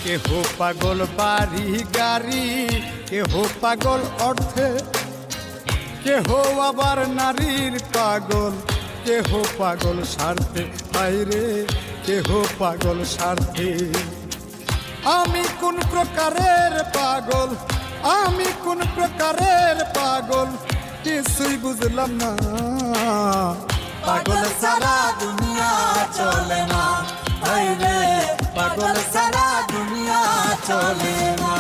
কেহ পাগল বাড়ি গাড়ি, কেহ পাগল অর্থে, কেহ আবার নারীর পাগল, কেহ পাগল স্বার্থে। হায়রে কেহ পাগল স্বার্থে। আমি কোন প্রকারের পাগল, আমি কোন প্রকারের পাগল, কিছুই বুঝলাম না। পাগল সারা দুনিয়া চলে না, হায়রে পাগল সারা দুনিয়া চলে না।